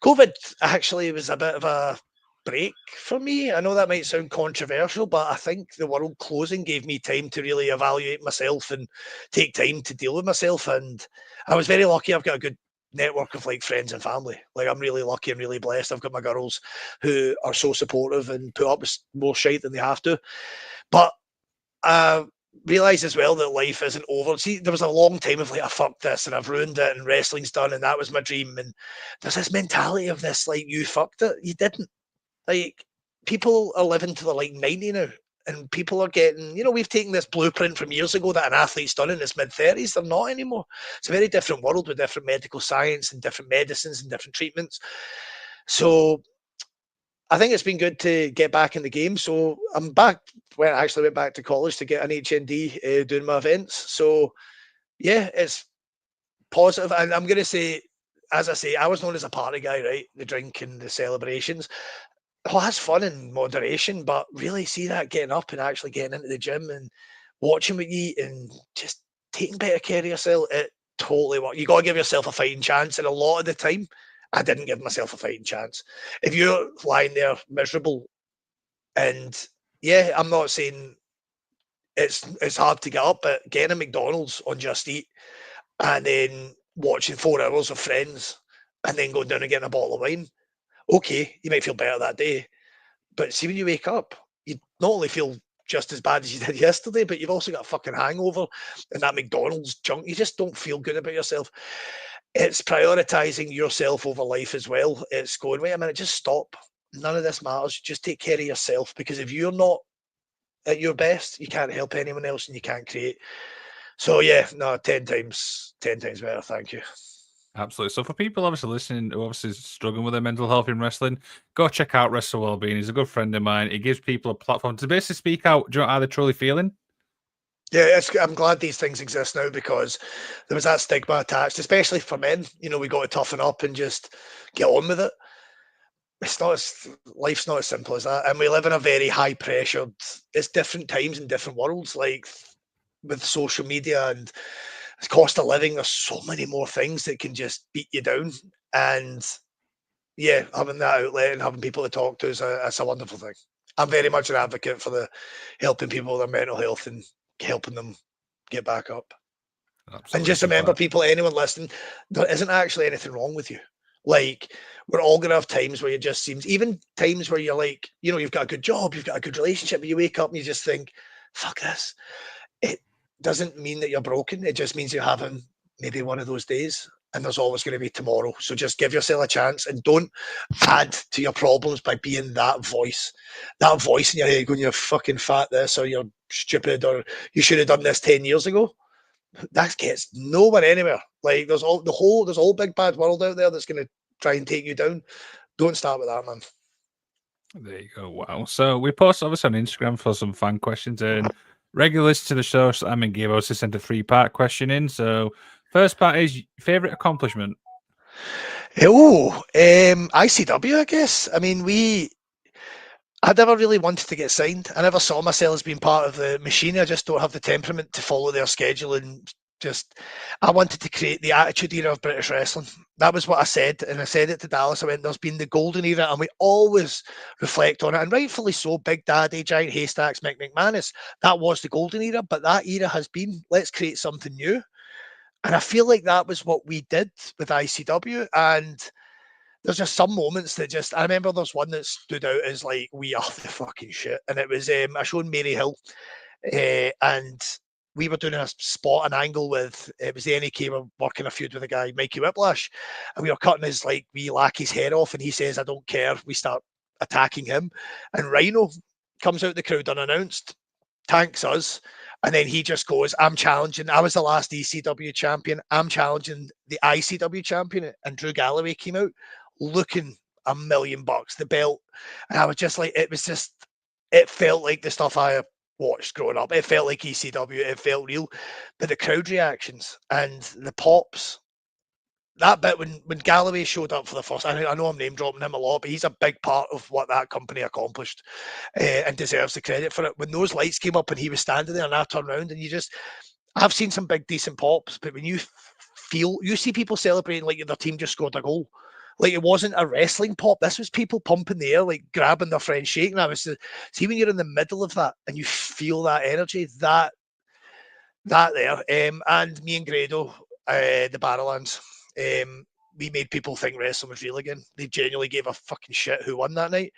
COVID actually was a bit of a break for me. I know that might sound controversial, but I think the world closing gave me time to really evaluate myself and take time to deal with myself. And I was very lucky. I've got a good network of like friends and family. Like I'm really lucky and really blessed. I've got my girls who are so supportive and put up with more shite than they have to. But I realised as well that life isn't over. See, there was a long time of like, I fucked this and I've ruined it and wrestling's done and that was my dream. And there's this mentality of this, like, you fucked it. You didn't. Like, people are living to the like 90 now. And people are getting, we've taken this blueprint from years ago that an athlete's done in his mid 30s. They're not anymore. It's a very different world with different medical science and different medicines and different treatments. So I think it's been good to get back in the game. So I'm back. When I actually went back to college to get an HND doing my events. So yeah, it's positive. And I'm going to say, as I say, I was known as a party guy, right? The drink and the celebrations. Oh, that's fun in moderation, but really see that getting up and actually getting into the gym and watching what you eat and just taking better care of yourself. It totally works. You got to give yourself a fighting chance. And a lot of the time, I didn't give myself a fighting chance. If you're lying there miserable, and yeah, I'm not saying it's hard to get up, but getting a McDonald's on Just Eat and then watching 4 hours of Friends and then going down and getting a bottle of wine, okay, you might feel better that day. But see, when you wake up, you not only feel just as bad as you did yesterday, but you've also got a fucking hangover and that McDonald's junk. You just don't feel good about yourself. It's prioritizing yourself over life as well. It's going, wait a minute, just stop. None of this matters. Just take care of yourself, because if you're not at your best, you can't help anyone else and you can't create. So yeah, no, 10 times better. Thank you.
Absolutely. So for people obviously listening who obviously struggling with their mental health in wrestling, go check out Wrestle Wellbeing. He's a good friend of mine. He gives people a platform to basically speak out, do you know how they're truly feeling?
Yeah, I'm glad these things exist now, because there was that stigma attached, especially for men. We got to toughen up and just get on with it. It's not as Life's not as simple as that, and we live in a very high pressured. It's different times and different worlds. Like with social media and cost of living, there's so many more things that can just beat you down. And yeah, having that outlet and having people to talk to is a wonderful thing. I'm very much an advocate for the helping people with their mental health and helping them get back up. And
Absolutely.
just remember, people, anyone listening, there isn't actually anything wrong with you. Like, we're all gonna have times where it just seems, even times where you're like, you've got a good job, you've got a good relationship, but you wake up and you just think, fuck this. It doesn't mean that you're broken. It just means you're having maybe one of those days. And there's always going to be tomorrow. So just give yourself a chance and don't add to your problems by being that voice in your head going, you're fucking fat this, or you're stupid, or you should have done this 10 years ago. That gets nowhere anywhere. Like there's a whole big bad world out there that's going to try and take you down. Don't start with that, man.
There you go. Wow. So we post obviously on Instagram for some fan questions, and regulars to the show, so I'm in give us to send a 3-part question in. So first part is favorite accomplishment.
ICW, I guess. I mean, I never really wanted to get signed. I never saw myself as being part of the machine. I just don't have the temperament to follow their schedule, and just I wanted to create the attitude era of British wrestling. That was what I said, and I said it to Dallas. I went, "There's been the golden era, and we always reflect on it, and rightfully so. Big Daddy, Giant Haystacks, Mick McManus. That was the golden era, but that era has been. Let's create something new." And I feel like that was what we did with ICW, and there's just some moments that just I remember there's one that stood out as like, we are the fucking shit. And it was I showed Mary Hill, and we were doing a spot, an angle with it was the NAK were working a feud with a guy, Mikey Whiplash, and we were cutting his like wee lackey's head off, and he says, I don't care. We start attacking him, and Rhino comes out the crowd unannounced, tanks us. And then he just goes, I'm challenging. I was the last ECW champion. I'm challenging the ICW champion. And Drew Galloway came out looking $1,000,000, the belt. And I was just like, it felt like the stuff I watched growing up. It felt like ECW. It felt real. But the crowd reactions and the pops, that bit when Galloway showed up for the first, I know I'm name dropping him a lot, but he's a big part of what that company accomplished, and deserves the credit for it. When those lights came up and he was standing there and I turned around and I've seen some big decent pops, but when you see people celebrating like their team just scored a goal. Like it wasn't a wrestling pop. This was people pumping the air, like grabbing their friend, shaking. I was see when you're in the middle of that and you feel that energy, that there. And me and Grado, the Barrowlands, we made people think wrestling was real again. They genuinely gave a fucking shit who won that night.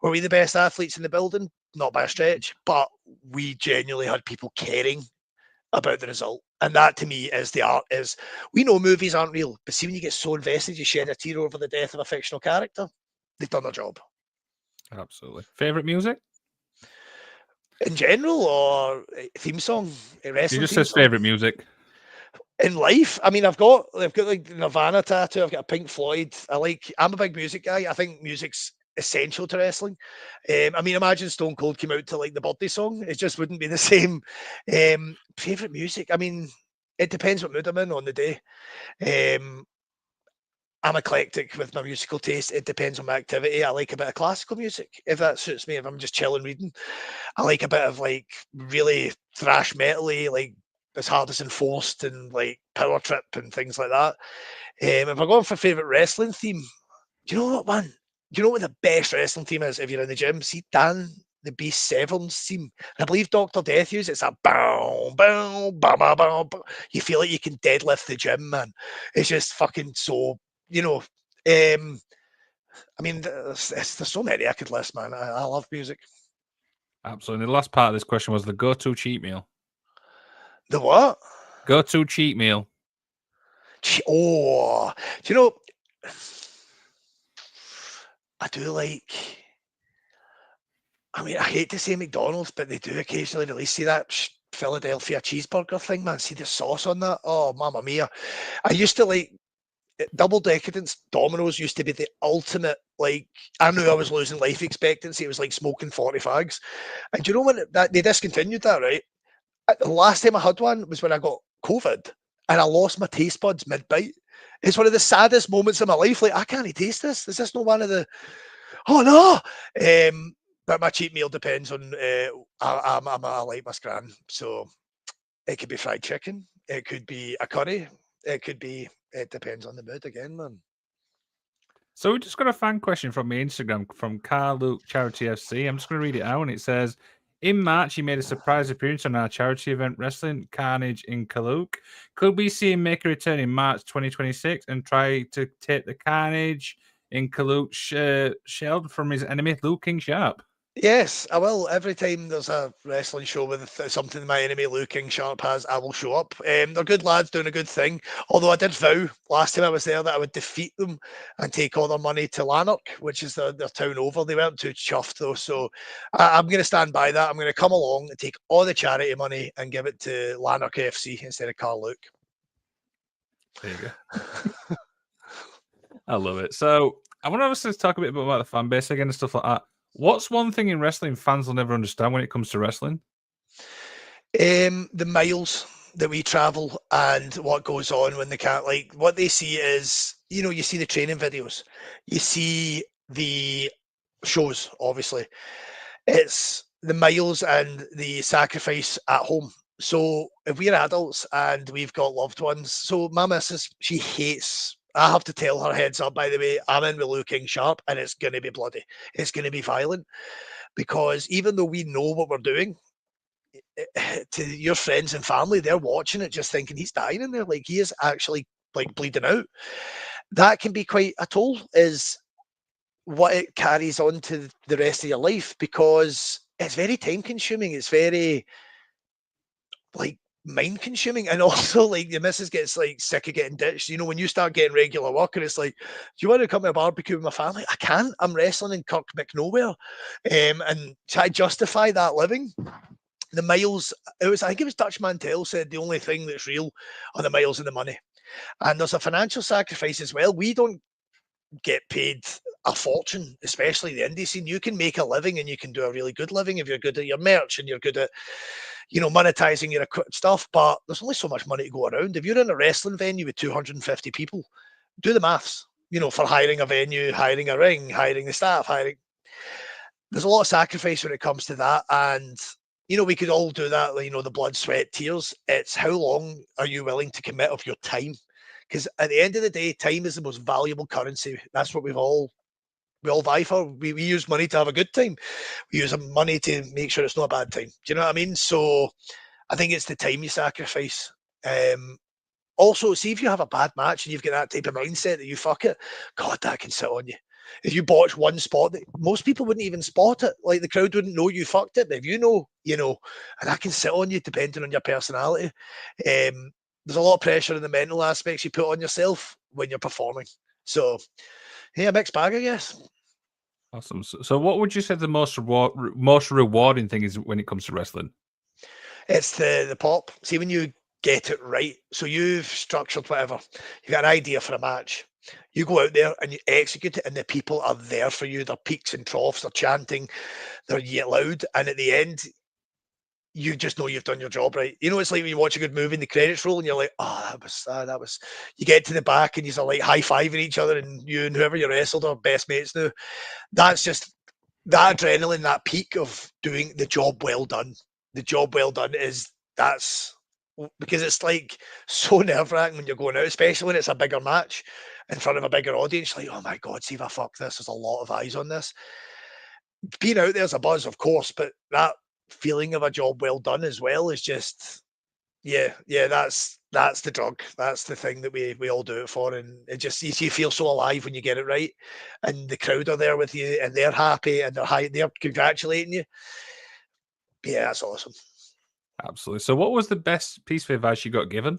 Were we the best athletes in the building? Not by a stretch, but we genuinely had people caring about the result. And that to me is the art. Is we know movies aren't real, but see when you get so invested, you shed a tear over the death of a fictional character. They've done their job.
Absolutely. Favorite music?
In general, or theme song, a
He
wrestling
just
theme
says
song.
favorite music.
In life, I mean, I've got like Nirvana tattoo. I've got a Pink Floyd. I'm a big music guy. I think music's essential to wrestling. I mean, imagine Stone Cold came out to like the birthday song. It just wouldn't be the same. Favorite music. I mean, it depends what mood I'm in on the day. Um, I'm eclectic with my musical taste. It depends on my activity. I like a bit of classical music if that suits me. If I'm just chilling reading, I like a bit of like really thrash metally, like as hard as enforced and like power trip and things like that. If I'm going for favorite wrestling theme, do you know what one? Do you know what the best wrestling theme is if you're in the gym? See Dan the Beast Severn's theme. I believe Dr. Death uses it's a bow, bow, bow, bow, bow, bow. You feel like you can deadlift the gym, man. It's just fucking so, you know. I mean, there's so many I could list, man. I love music.
Absolutely. The last part of this question was the go-to cheat meal.
The what?
Go-to cheat meal.
Oh, do you know? I do like. I mean, I hate to say McDonald's, but they do occasionally release. See that Philadelphia cheeseburger thing, man? See the sauce on that? Oh, mamma mia! I used to like Double Decadence. Domino's used to be the ultimate. Like, I knew I was losing life expectancy. It was like smoking 40 fags. And do you know when that they discontinued that, right? The last time I had one was when I got COVID and I lost my taste buds mid bite. It's one of the saddest moments of my life. Like, I can't taste this. Is this not one of the? Oh no! But my cheat meal depends on. I like my scran, so it could be fried chicken. It could be a curry. It could be. It depends on the mood again, man.
So we just got a fan question from my Instagram from Carl Luke Charity FC. I'm just going to read it out, and it says, "In March, he made a surprise appearance on our charity event, Wrestling Carnage in Kaluk. Could we see him make a return in March 2026 and try to take the Carnage in Kaluk shield from his enemy, Luke King Sharp?"
Yes, I will. Every time there's a wrestling show with something my enemy Luke King Sharp has, I will show up. They're good lads doing a good thing. Although I did vow last time I was there that I would defeat them and take all their money to Lanark, which is their town over. They weren't too chuffed though, so I'm going to stand by that. I'm going to come along and take all the charity money and give it to Lanark FC instead of Carl Luke.
There you go. I love it. So I want to obviously talk a bit about the fan base again and stuff like that. What's one thing in wrestling fans will never understand when it comes to wrestling?
The miles that we travel and what goes on when they can't, like, what they see is, you see the training videos, you see the shows, obviously. It's the miles and the sacrifice at home. So if we're adults and we've got loved ones, so my missus, she hates. I have to tell her heads up, by the way, I'm in with Luke King Sharp and it's going to be bloody. It's going to be violent because even though we know what we're doing, to your friends and family, they're watching it just thinking he's dying in there. Like he is actually like bleeding out. That can be quite a toll, is what it carries on to the rest of your life because it's very time consuming. It's very like mind consuming. And also like your missus gets like sick of getting ditched. When you start getting regular work and it's like, do you want to come to a barbecue with my family? I can't. I'm wrestling in Kirk McNowhere. And try to justify that living. The miles, I think it was Dutch Mantel said the only thing that's real are the miles and the money. And there's a financial sacrifice as well. We don't get paid a fortune, especially the indie scene. You can make a living and you can do a really good living if you're good at your merch and you're good at, monetizing your stuff. But there's only so much money to go around. If you're in a wrestling venue with 250 people, do the maths, for hiring a venue, hiring a ring, hiring the staff, there's a lot of sacrifice when it comes to that. And we could all do that, the blood, sweat, tears. It's how long are you willing to commit of your time? Because at the end of the day, time is the most valuable currency. That's what we all vie for. We use money to have a good time. We use money to make sure it's not a bad time. Do you know what I mean? So I think it's the time you sacrifice. Also, see if you have a bad match and you've got that type of mindset that you fuck it, God, that can sit on you. If you botch one spot, most people wouldn't even spot it. Like the crowd wouldn't know you fucked it, but if you know, and that can sit on you depending on your personality. There's a lot of pressure in the mental aspects you put on yourself when you're performing. So, yeah, mixed bag, I guess.
Awesome. So what would you say the most rewarding thing is when it comes to wrestling?
It's the pop. See, when you get it right, so you've structured whatever, you've got an idea for a match. You go out there and you execute it, and the people are there for you. They're peaks and troughs, they're chanting, they're yet loud, and at the end, you just know you've done your job right. It's like when you watch a good movie and the credits roll, and you're like, "Oh, that was." You get to the back and you're like high fiving each other, and you and whoever you wrestled are best mates now. That's just that adrenaline, that peak of doing the job well done. The job well done that's because it's like so nerve wracking when you're going out, especially when it's a bigger match in front of a bigger audience. Like, oh my God, see if I fuck this, there's a lot of eyes on this. Being out there's a buzz, of course, but that feeling of a job well done as well is just, yeah, that's the drug. That's the thing that we all do it for, and it just you feel so alive when you get it right, and the crowd are there with you, and they're happy, and they're congratulating you. Yeah, that's awesome.
Absolutely. So what was the best piece of advice you got given?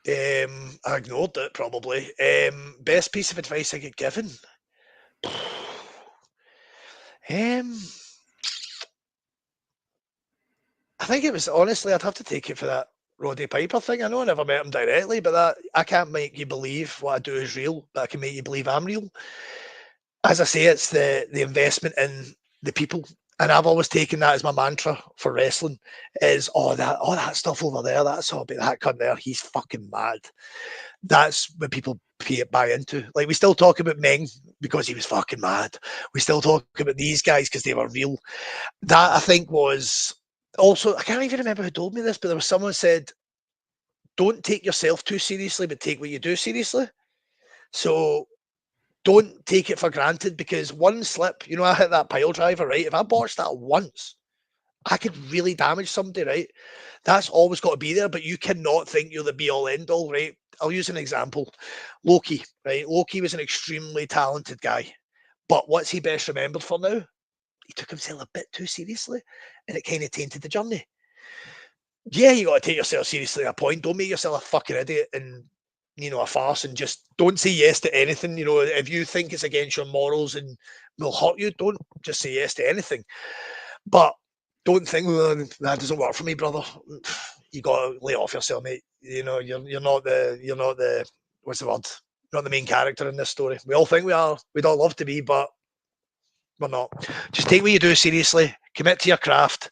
I ignored it probably. Best piece of advice I get given. Um, I think it was honestly, I'd have to take it for that Roddy Piper thing. I know I never met him directly, but that I can't make you believe what I do is real, but I can make you believe I'm real. As I say, it's the investment in the people. And I've always taken that as my mantra for wrestling is that stuff over there, that's all about that cunt there. He's fucking mad. That's what people buy into. Like we still talk about Meng because he was fucking mad. We still talk about these guys because they were real. That I think was also, I can't even remember who told me this, but there was someone said, don't take yourself too seriously, but take what you do seriously. So don't take it for granted because one slip, I hit that pile driver, right? If I botched that once, I could really damage somebody, right? That's always got to be there, but you cannot think you're the be all end all, right? I'll use an example. Loki, right? Loki was an extremely talented guy, but what's he best remembered for now? He took himself a bit too seriously and it kind of tainted the journey. Yeah, you got to take yourself seriously at a point. Don't make yourself a fucking idiot and a farce, and just don't say yes to anything. If you think it's against your morals and will hurt you, don't just say yes to anything. But don't think, well, that doesn't work for me, brother. You got to lay off yourself, mate. You're not the what's the word? Not the main character in this story. We all think we are. We'd all love to be, but we're not. Just take what you do seriously. Commit to your craft.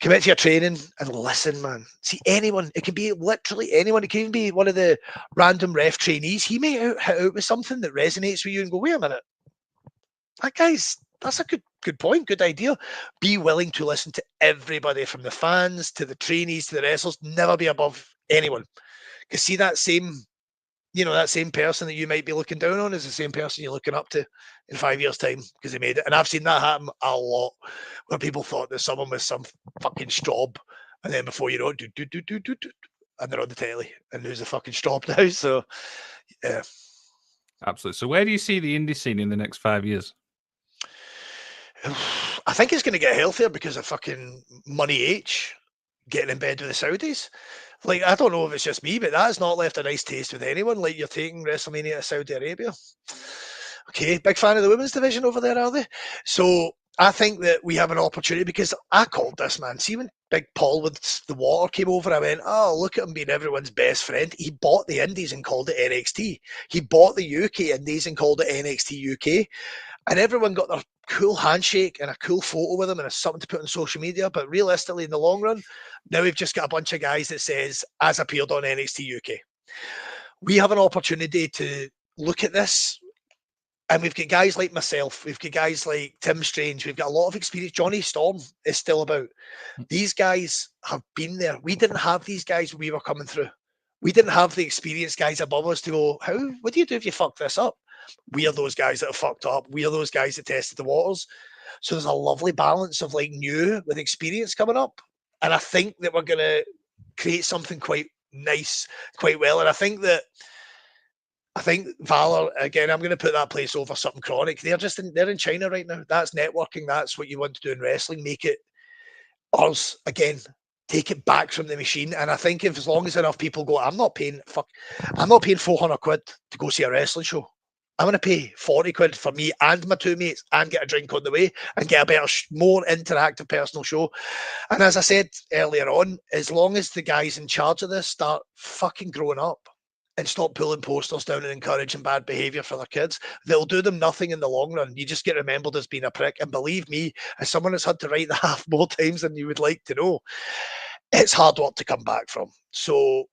Commit to your training and listen, man. See, anyone, it can be literally anyone. It can even be one of the random ref trainees. He may hit out with something that resonates with you and go, wait a minute, that's a good point, good idea. Be willing to listen to everybody from the fans to the trainees to the wrestlers. Never be above anyone. Because see that same person that you might be looking down on is the same person you're looking up to in 5 years' time because they made it. And I've seen that happen a lot where people thought that someone was some fucking strob, and then before you know it, and they're on the telly, and who's the fucking strob now? So, yeah.
Absolutely. So where do you see the indie scene in the next 5 years?
I think it's going to get healthier because of fucking Money H getting in bed with the Saudis. Like, I don't know if it's just me, but that has not left a nice taste with anyone. Like, you're taking WrestleMania to Saudi Arabia. Okay, big fan of the women's division over there, are they? So I think that we have an opportunity because I called this, man. See, when Big Paul with the water came over, I went, oh, look at him being everyone's best friend. He bought the Indies and called it NXT. He bought the UK Indies and called it NXT UK. And everyone got their cool handshake and a cool photo with him and something to put on social media. But realistically, in the long run, now we've just got a bunch of guys that says, as appeared on NXT UK. We have an opportunity to look at this And we've got guys like myself, we've got guys like Tim Strange, we've got a lot of experience. Johnny Storm is still about. These guys have been there. We didn't have these guys when we were coming through. We didn't have the experienced guys above us to go, what do you do if you fuck this up? We are those guys that have fucked up. We are those guys that tested the waters. So there's a lovely balance of like new with experience coming up. And I think that we're going to create something quite nice, quite well. And I think Valor again. I'm going to put that place over something chronic. They're in China right now. That's networking. That's what you want to do in wrestling. Make it ours again. Take it back from the machine. And I think if as long as enough people go, I'm not paying 400 quid to go see a wrestling show. I'm going to pay 40 quid for me and my two mates and get a drink on the way and get a better, more interactive personal show. And as I said earlier on, as long as the guys in charge of this start fucking growing up and stop pulling posters down and encouraging bad behaviour for their kids, they'll do them nothing in the long run. You just get remembered as being a prick. And believe me, as someone that's had to write the half more times than you would like to know, it's hard work to come back from. So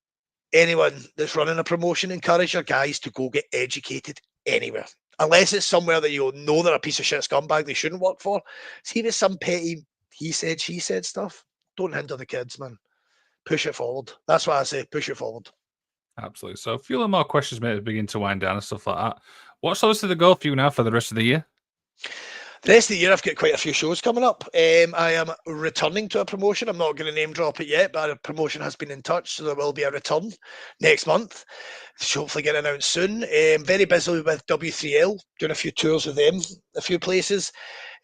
anyone that's running a promotion, encourage your guys to go get educated anywhere. Unless it's somewhere that you know they're a piece of shit scumbag they shouldn't work for. See if it's some petty he said, she said stuff. Don't hinder the kids, man. Push it forward. That's why I say push it forward.
Absolutely. So a few more questions, mate, begin to wind down and stuff like that. What's obviously the goal for you now for the rest of the year?
The rest of the year, I've got quite a few shows coming up. I am returning to a promotion. I'm not going to name drop it yet, but a promotion has been in touch, so there will be a return next month. Should hopefully get announced soon. Very busy with W3L, doing a few tours with them, a few places.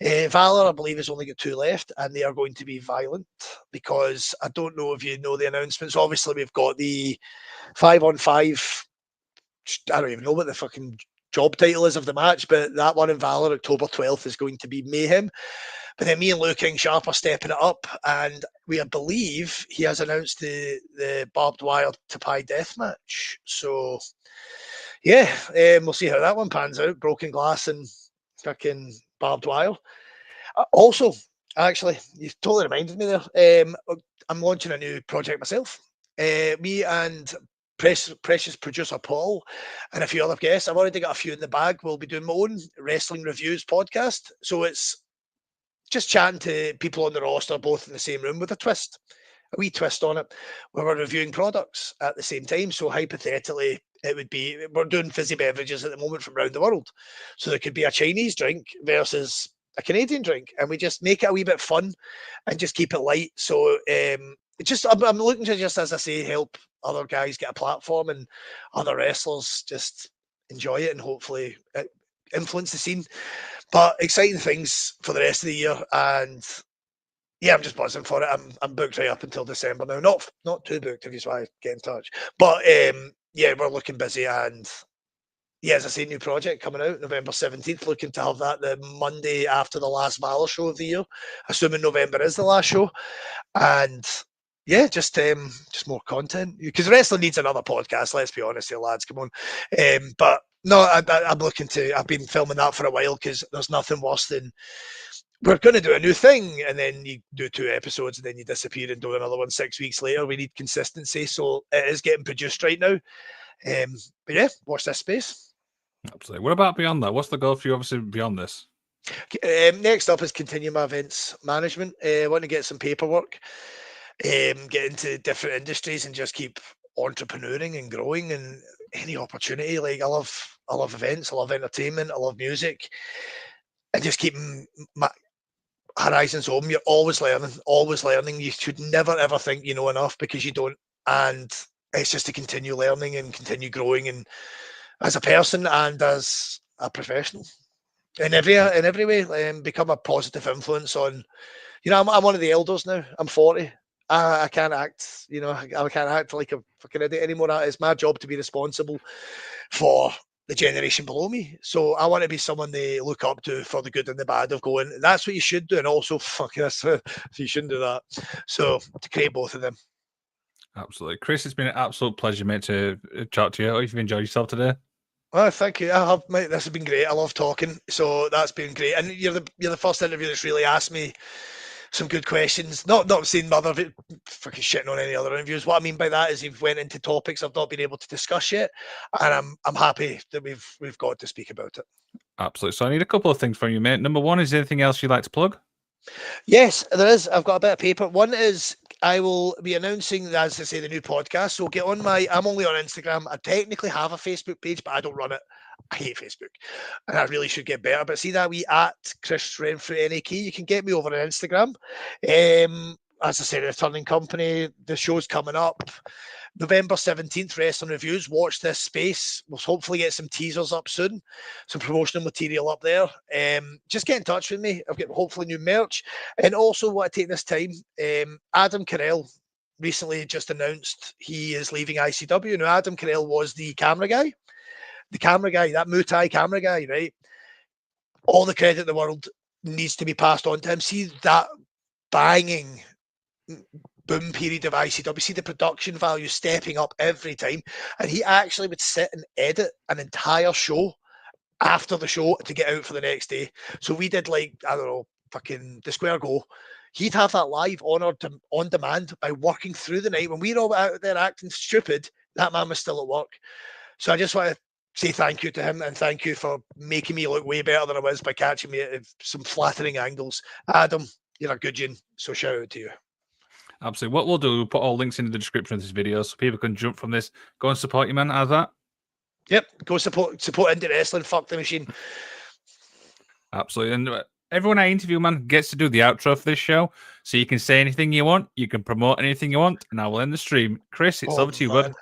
Valor, I believe, has only got 2 left, and they are going to be violent because I don't know if you know the announcements. Obviously, we've got the 5-on-5. I don't even know what the fucking job title is of the match, but that one in Valor, October 12th, is going to be mayhem. But then me and Luke King Sharp are stepping it up, and I believe he has announced the barbed wire to pie death match. So yeah, we'll see how that one pans out. Broken glass and fucking barbed wire. Also, actually, you've totally reminded me there. I'm launching a new project myself. Me and precious producer Paul and a few other guests. I've already got a few in the bag. We'll be doing my own wrestling reviews podcast. So it's just chatting to people on the roster, both in the same room with a twist, a wee twist on it, where we're reviewing products at the same time. So hypothetically, it would be we're doing fizzy beverages at the moment from around the world. So there could be a Chinese drink versus a Canadian drink, and we just make it a wee bit fun and just keep it light. So I'm looking to just, as I say, help other guys get a platform and other wrestlers just enjoy it and hopefully influence the scene. But exciting things for the rest of the year, and yeah, I'm just buzzing for it. I'm booked right up until December now. Not too booked, if you why get in touch. But yeah, we're looking busy, and yeah, as I say, new project coming out November 17th. Looking to have that the Monday after the last Valor show of the year, assuming November is the last show. And yeah, just more content because wrestling needs another podcast. Let's be honest here, lads. Come on, but no, I'm looking to. I've been filming that for a while because there's nothing worse than we're going to do a new thing and then you do 2 episodes and then you disappear and do another one 6 weeks later. We need consistency, so it is getting produced right now. But yeah, watch this space.
Absolutely. What about beyond that? What's the goal for you, obviously, beyond this?
Next up is continue my events management. I want to get some paperwork, get into different industries and just keep entrepreneuring and growing and any opportunity. Like I love events, I love entertainment, I love music, and just keeping my horizons open. You're always learning, always learning. You should never ever think you know enough because you don't. And it's just to continue learning and continue growing, and as a person and as a professional in every way, become a positive influence on. You know, I'm one of the elders now. I'm 40. I can't act. You know, I can't act like a fucking idiot anymore. It's my job to be responsible for the generation below me. So I want to be someone they look up to for the good and the bad of going, that's what you should do. And also, fuck this, so you shouldn't do that. So to create both of them.
Absolutely. Chris, it's been an absolute pleasure, mate, to chat to you. I hope you've enjoyed yourself today.
Well, thank you. I have, mate. This has been great. I love talking, so that's been great. And you're the first interview that's really asked me some good questions. Not saying other fucking shitting on any other interviews. What I mean by that is you've went into topics I've not been able to discuss yet, and I'm happy that we've got to speak about it.
Absolutely. So I need a couple of things from you, mate. Number one, is there anything else you'd like to plug?
Yes, there is. I've got a bit of paper. One is I will be announcing, as I say, the new podcast. So get on I'm only on Instagram. I technically have a Facebook page, but I don't run it. I hate Facebook, and I really should get better. But see that we at Chris Renfrew NAK, you can get me over on Instagram. As I said, returning company. The show's coming up. November 17th, Wrestling Reviews. Watch this space. We'll hopefully get some teasers up soon, some promotional material up there. Just get in touch with me. I've got hopefully new merch. And also want to take this time, Adam Carell recently just announced he is leaving ICW. Now, Adam Carell was the camera guy, that Muay Thai camera guy, right? All the credit in the world needs to be passed on to him. See that banging boom period of ICW, see the production value stepping up every time. And he actually would sit and edit an entire show after the show to get out for the next day. So we did like, I don't know, fucking the Square Go. He'd have that live on demand by working through the night. When we were all out there acting stupid, that man was still at work. So I just want to say thank you to him and thank you for making me look way better than I was by catching me at some flattering angles. Adam, you're a good one. So shout out to you.
Absolutely. What we'll do, we'll put all links in the description of this video so people can jump from this. Go and support you, man. How's that?
Yep. Go support indie wrestling. Fuck the machine.
Absolutely. And everyone I interview, man, gets to do the outro for this show. So you can say anything you want. You can promote anything you want. And I will end the stream. Chris, it's over to you, bud.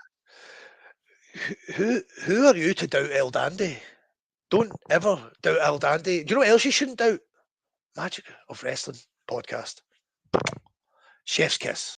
Who are you to doubt El Dandy? Don't ever doubt El Dandy. Do you know what else you shouldn't doubt? Magic of Wrestling podcast. Chef's kiss.